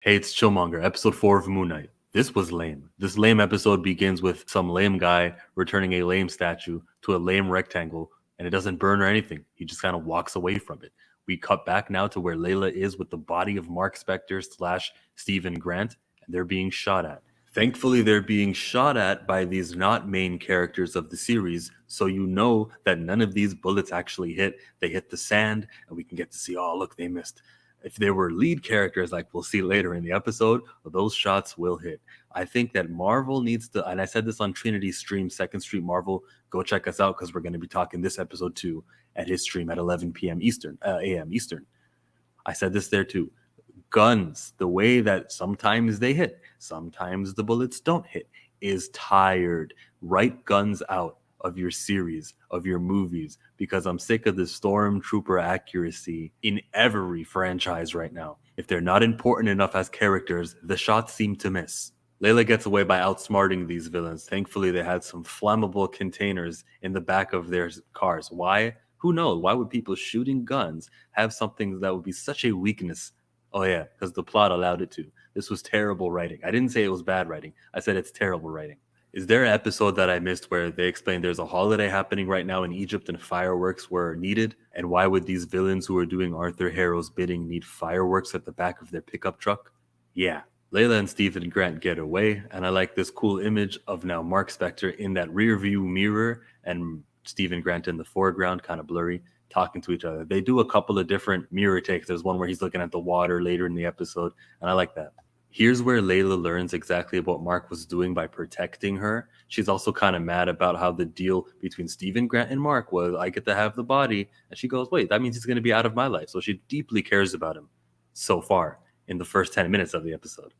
Hey, it's Chillmonger, episode 4 of Moon Knight. This was lame. This lame episode begins with some lame guy returning a lame statue to a lame rectangle, and it doesn't burn or anything. He just kind of walks away from it. We cut back now to where Layla is with the body of Mark Spector slash Stephen Grant, and they're being shot at. Thankfully, they're being shot at by these not main characters of the series, so you know that none of these bullets actually hit. They hit the sand, and we can get to see, oh, look, they missed. If they were lead characters, like we'll see later in the episode, those shots will hit. I think that Marvel needs to, and I said this on Trinity's stream, Second Street Marvel, go check us out because we're going to be talking this episode too at his stream at 11 p.m. Eastern, a.m. Eastern. I said this there too. Guns, the way that sometimes they hit, sometimes the bullets don't hit, is tired. Write guns out of your series, of your movies, because I'm sick of the stormtrooper accuracy in every franchise right now. If they're not important enough as characters, the shots seem to miss. Layla gets away by outsmarting these villains. Thankfully, they had some flammable containers in the back of their cars. Why? Who knows? Why would people shooting guns have something that would be such a weakness? Oh, yeah, because the plot allowed it to. This was terrible writing. I didn't say it was bad writing. I said it's terrible writing. Is there an episode that I missed where they explained there's a holiday happening right now in Egypt and fireworks were needed? And why would these villains who are doing Arthur Harrow's bidding need fireworks at the back of their pickup truck? Yeah. Layla and Stephen Grant get away, and I like this cool image of now Mark Spector in that rear view mirror and Stephen Grant in the foreground, kind of blurry, talking to each other. They do a couple of different mirror takes. There's one where he's looking at the water later in the episode, and I like that. Here's where Layla learns exactly what Mark was doing by protecting her. She's also kind of mad about how the deal between Stephen Grant and Mark was, I get to have the body. And she goes, wait, that means he's going to be out of my life. So she deeply cares about him so far in the first 10 minutes of the episode.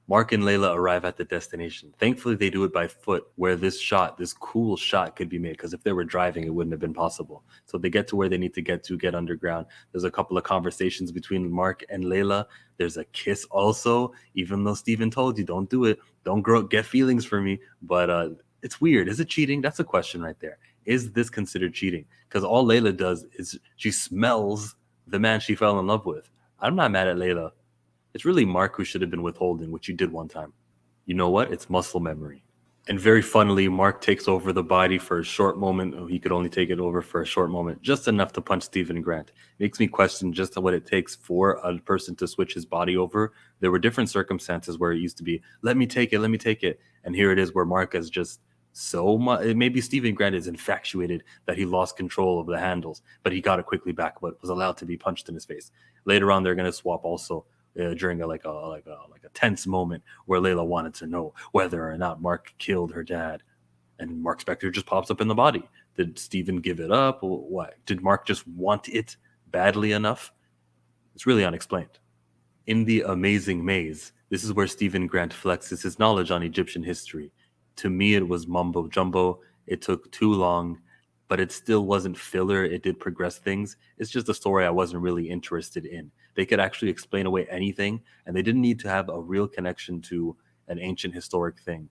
Mark and Layla arrive at the destination. Thankfully, they do it by foot, where this shot, this cool shot, could be made. Because if they were driving, it wouldn't have been possible. So they get to where they need to get underground. There's a couple of conversations between Mark and Layla. There's a kiss also, even though Steven told you, don't do it. Don't get feelings for me. But it's weird. Is it cheating? That's a question right there. Is this considered cheating? Because all Layla does is she smells the man she fell in love with. I'm not mad at Layla. It's really Mark who should have been withholding, which you did one time. You know what? It's muscle memory. And very funnily, Mark takes over the body for a short moment. He could only take it over for a short moment, just enough to punch Stephen Grant. Makes me question just what it takes for a person to switch his body over. There were different circumstances where it used to be, let me take it. And here it is where Mark is just so much. Maybe Stephen Grant is infatuated that he lost control of the handles, but he got it quickly back, but was allowed to be punched in his face. Later on, they're going to swap also. During a tense moment where Layla wanted to know whether or not Mark killed her dad, and Mark Spector just pops up in the body. Did Steven give it up? What did Mark just want it badly enough? It's really unexplained. In the Amazing Maze, this is where Stephen Grant flexes his knowledge on Egyptian history. To me, it was mumbo jumbo. It took too long, but it still wasn't filler. It did progress things. It's just a story I wasn't really interested in. They could actually explain away anything, and they didn't need to have a real connection to an ancient historic thing.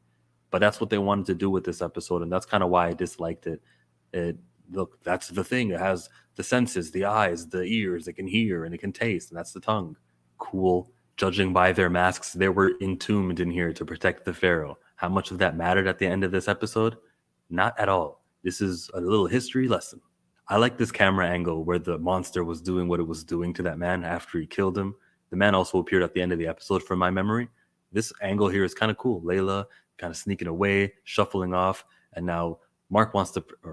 But that's what they wanted to do with this episode, and that's kind of why I disliked it. Look, that's the thing. It has the senses, the eyes, the ears. It can hear and it can taste, and that's the tongue. Cool. Judging by their masks, they were entombed in here to protect the pharaoh. How much of that mattered at the end of this episode? Not at all. This is a little history lesson. I like this camera angle where the monster was doing what it was doing to that man after he killed him. The man also appeared at the end of the episode from my memory. This angle here is kind of cool. Layla kind of sneaking away, shuffling off, and now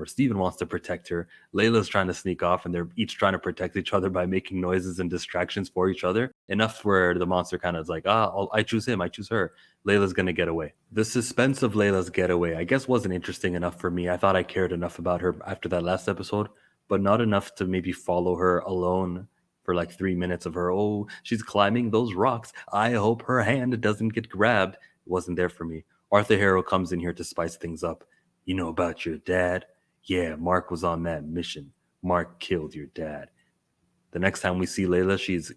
Steven wants to protect her. Layla's trying to sneak off, and they're each trying to protect each other by making noises and distractions for each other. Enough where the monster kind of is like, I choose him, I choose her. Layla's gonna get away. The suspense of Layla's getaway, I guess, wasn't interesting enough for me. I thought I cared enough about her after that last episode, but not enough to maybe follow her alone for like 3 minutes of her. Oh, she's climbing those rocks. I hope her hand doesn't get grabbed. It wasn't there for me. Arthur Harrow comes in here to spice things up. You know about your dad? Yeah, Mark was on that mission. Mark killed your dad. The next time we see Layla, she's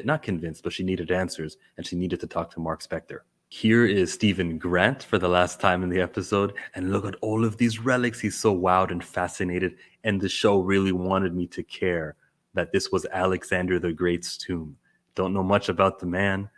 not convinced, but she needed answers, and she needed to talk to Mark Spector. Here is Stephen Grant for the last time in the episode, and look at all of these relics. He's so wowed and fascinated, and the show really wanted me to care that this was Alexander the Great's tomb. Don't know much about the man,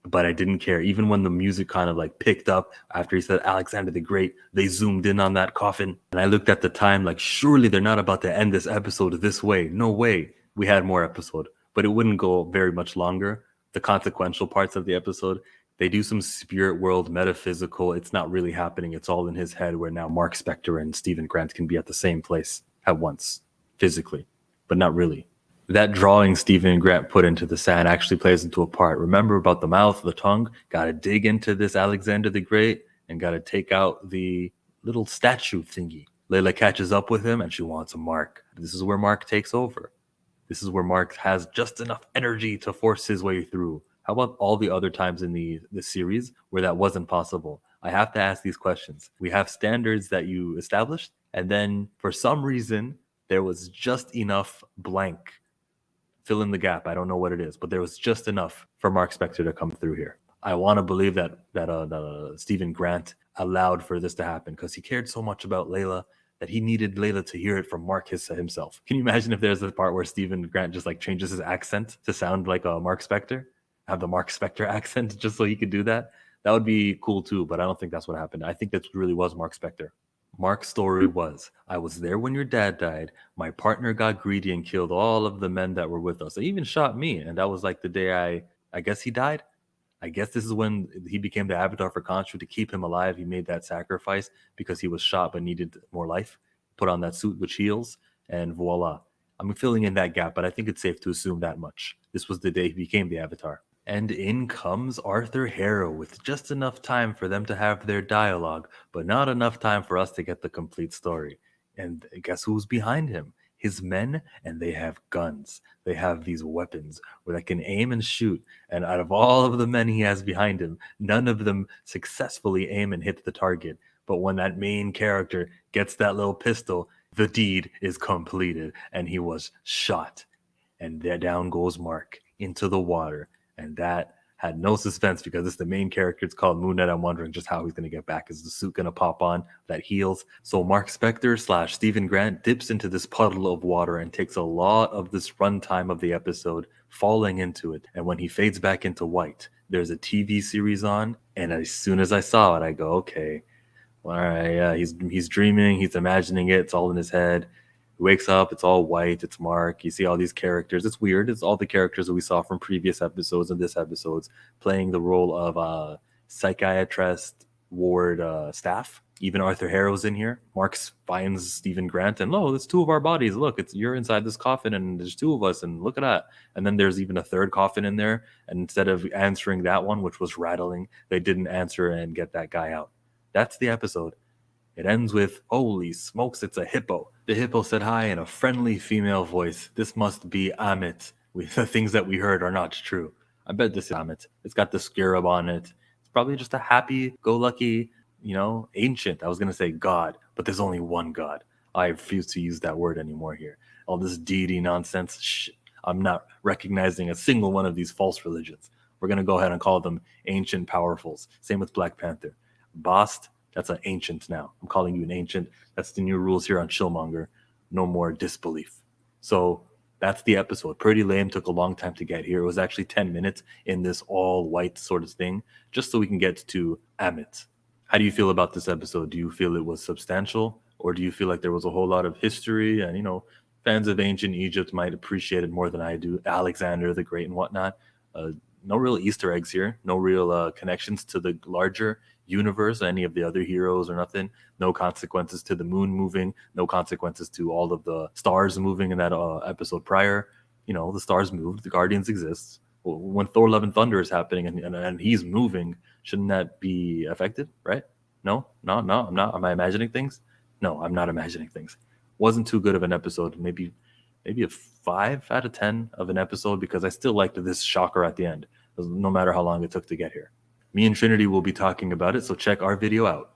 but I didn't care. Even when the music kind of like picked up after he said Alexander the Great, they zoomed in on that coffin. And I looked at the time like, surely they're not about to end this episode this way. No way. We had more episode, but it wouldn't go very much longer. The consequential parts of the episode, they do some spirit world metaphysical. It's not really happening. It's all in his head, where now Mark Spector and Stephen Grant can be at the same place at once, physically, but not really. That drawing Stephen Grant put into the sand actually plays into a part. Remember about the mouth, the tongue? Got to dig into this Alexander the Great and got to take out the little statue thingy. Layla catches up with him and she wants a Mark. This is where Mark takes over. This is where Mark has just enough energy to force his way through. How about all the other times in the series where that wasn't possible? I have to ask these questions. We have standards that you established, and then for some reason, there was just enough blank. Fill in the gap. I don't know what it is, but there was just enough for Mark Spector to come through here. I want to believe that Stephen Grant allowed for this to happen because he cared so much about Layla that he needed Layla to hear it from Mark himself. Can you imagine if there's a part where Stephen Grant just like changes his accent to sound like a Mark Spector? Have the Mark Spector accent just so he could do that? That would be cool too, but I don't think that's what happened. I think that really was Mark Spector. Mark's story was, I was there when your dad died. My partner got greedy and killed all of the men that were with us. They even shot me. And that was like the day I guess he died. I guess this is when he became the avatar for Khonshu. To keep him alive, he made that sacrifice because he was shot but needed more life. Put on that suit which heals, and voila. I'm filling in that gap, but I think it's safe to assume that much. This was the day he became the avatar. And in comes Arthur Harrow with just enough time for them to have their dialogue, but not enough time for us to get the complete story. And guess who's behind him? His men, and they have guns. They have these weapons where they can aim and shoot. And out of all of the men he has behind him, none of them successfully aim and hit the target. But when that main character gets that little pistol, the deed is completed, and he was shot. And there down goes Mark into the water. And that had no suspense because it's the main character. It's called Moon Knight. I'm wondering just how he's going to get back. Is the suit going to pop on that heals? So Mark Spector / Stephen Grant dips into this puddle of water and takes a lot of this runtime of the episode falling into it. And when he fades back into white, there's a TV series on. And as soon as I saw it, I go, okay, all right, yeah, he's dreaming. He's imagining it. It's all in his head. He wakes up, it's all white, it's Mark. You see all these characters. It's weird. It's all the characters that we saw from previous episodes and this episode's playing the role of psychiatrist ward staff. Even Arthur Harrow's in here. Mark finds Stephen Grant and, it's two of our bodies. Look, you're inside this coffin and there's two of us and look at that. And then there's even a third coffin in there. And instead of answering that one, which was rattling, they didn't answer and get that guy out. That's the episode. It ends with, holy smokes, it's a hippo. The hippo said hi in a friendly female voice. This must be Amit. The things that we heard are not true. I bet this is Amit. It's got the scarab on it. It's probably just a happy-go-lucky, ancient. I was going to say God, but there's only one God. I refuse to use that word anymore here. All this deity nonsense, shit. I'm not recognizing a single one of these false religions. We're going to go ahead and call them ancient powerfuls. Same with Black Panther. Bast, that's an ancient now. I'm calling you an ancient. That's the new rules here on Chillmonger. No more disbelief. So that's the episode. Pretty lame. Took a long time to get here. It was actually 10 minutes in this all white sort of thing, just so we can get to Amit. How do you feel about this episode? Do you feel it was substantial, or do you feel like there was a whole lot of history and, fans of ancient Egypt might appreciate it more than I do, Alexander the Great and whatnot? No real Easter eggs here. No real connections to the larger universe, any of the other heroes or nothing. No consequences to the moon moving. No consequences to all of the stars moving in that episode prior. The stars moved. The Guardians exist. When Thor: Love and Thunder is happening and he's moving, shouldn't that be affected, right? No, I'm not. Am I imagining things? No, I'm not imagining things. Wasn't too good of an episode. Maybe a 5 out of 10 of an episode, because I still liked this shocker at the end, no matter how long it took to get here. Me and Trinity will be talking about it, so check our video out.